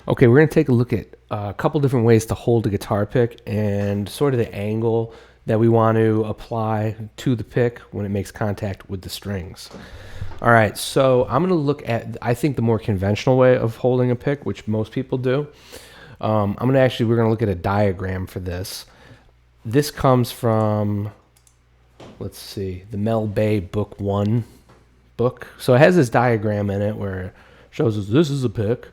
Okay, we're going to take a look at a couple different ways to hold a guitar pick and sort of the angle that we want to apply to the pick when it makes contact with the strings. All right, so I'm going to look at, I think, the more conventional way of holding a pick, which most people do. We're going to look at a diagram for this. This comes from, let's see, the Mel Bay Book 1 book. So it has this diagram in it where it shows us this is a pick,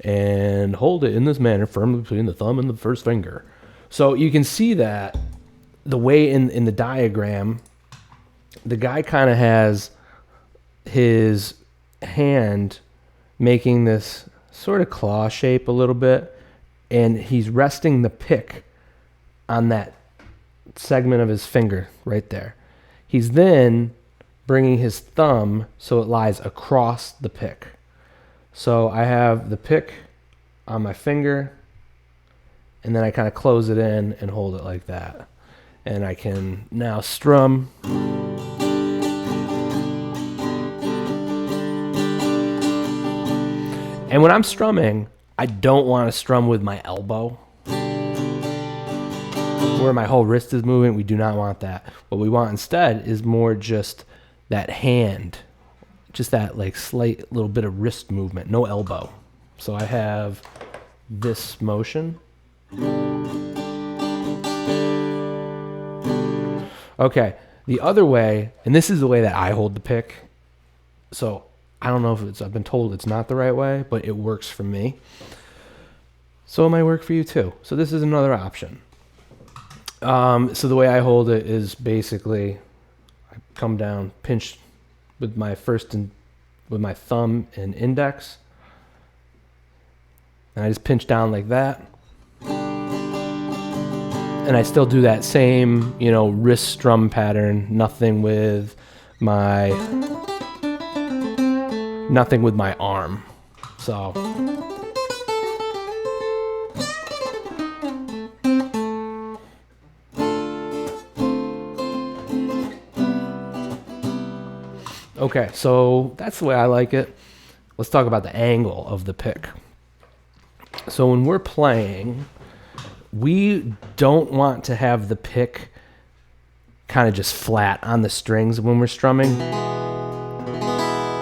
and hold it in this manner firmly between the thumb and the first finger. So you can see that the way in the diagram, the guy kind of has his hand making this sort of claw shape a little bit, and he's resting the pick on that segment of his finger right there. He's then bringing his thumb so it lies across the pick. So I have the pick on my finger, and then I kind of close it in and hold it like that. And I can now strum. And when I'm strumming, I don't want to strum with my elbow, where my whole wrist is moving. We do not want that. What we want instead is more just that hand, just that like slight little bit of wrist movement, no elbow. So I have this motion. Okay, the other way, and this is the way that I hold the pick. So I don't know if I've been told it's not the right way, but it works for me. So it might work for you too. So this is another option. So the way I hold it is basically I come down, pinch with my with my thumb and index, and I just pinch down like that. And I still do that same, wrist strum pattern, nothing with my arm. So okay, so that's the way I like it. Let's talk about the angle of the pick. So when we're playing, we don't want to have the pick kind of just flat on the strings when we're strumming.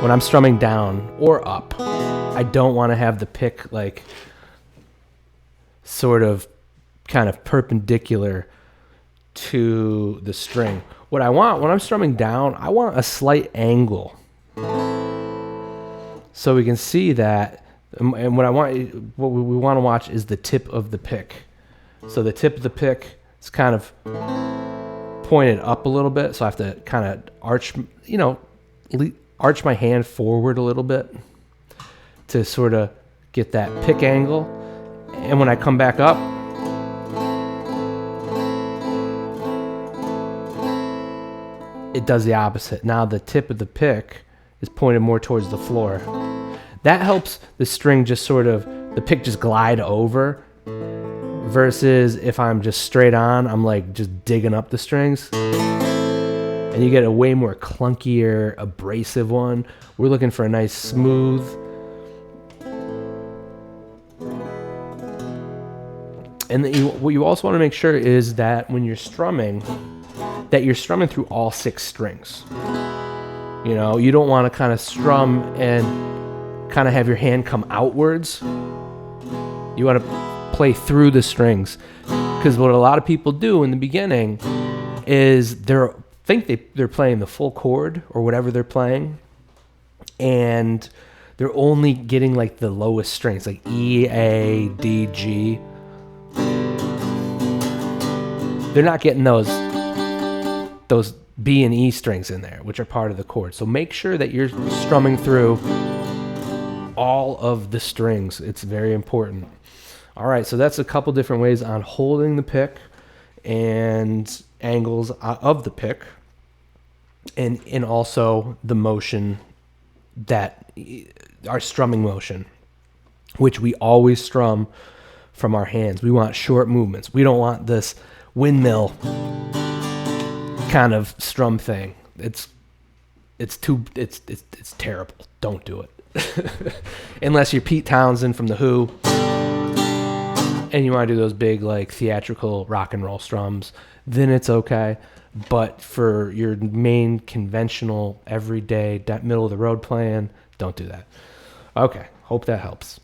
When I'm strumming down or up, I don't want to have the pick like sort of kind of perpendicular to the string. What I want when I'm strumming down, I want a slight angle. So we can see that, and what we want to watch is the tip of the pick. So the tip of the pick is kind of pointed up a little bit, so I have to kind of arch my hand forward a little bit to sort of get that pick angle. And when I come back up, it does the opposite. Now the tip of the pick is pointed more towards the floor. That helps the string the pick just glide over, versus if I'm just straight on, I'm like just digging up the strings. And you get a way more clunkier, abrasive one. We're looking for a nice smooth. And what you also want to make sure is that when you're strumming, that you're strumming through all 6 strings. You don't want to kind of strum and kind of have your hand come outwards. You want to play through the strings, because what a lot of people do in the beginning is they're playing the full chord or whatever they're playing, and they're only getting like the lowest strings, like E, A, D, G. They're not getting those B and E strings in there, which are part of the chord. So make sure that you're strumming through all of the strings. It's very important. All right, so that's a couple different ways on holding the pick and angles of the pick, and also the motion, that our strumming motion, which we always strum from our hands. We want short movements. We don't want this windmill kind of strum thing. It's terrible. Don't do it. Unless you're Pete Townsend from The Who and you want to do those big, like, theatrical rock and roll strums, then it's okay. But for your main conventional, everyday, middle of the road playing, don't do that. Okay, hope that helps.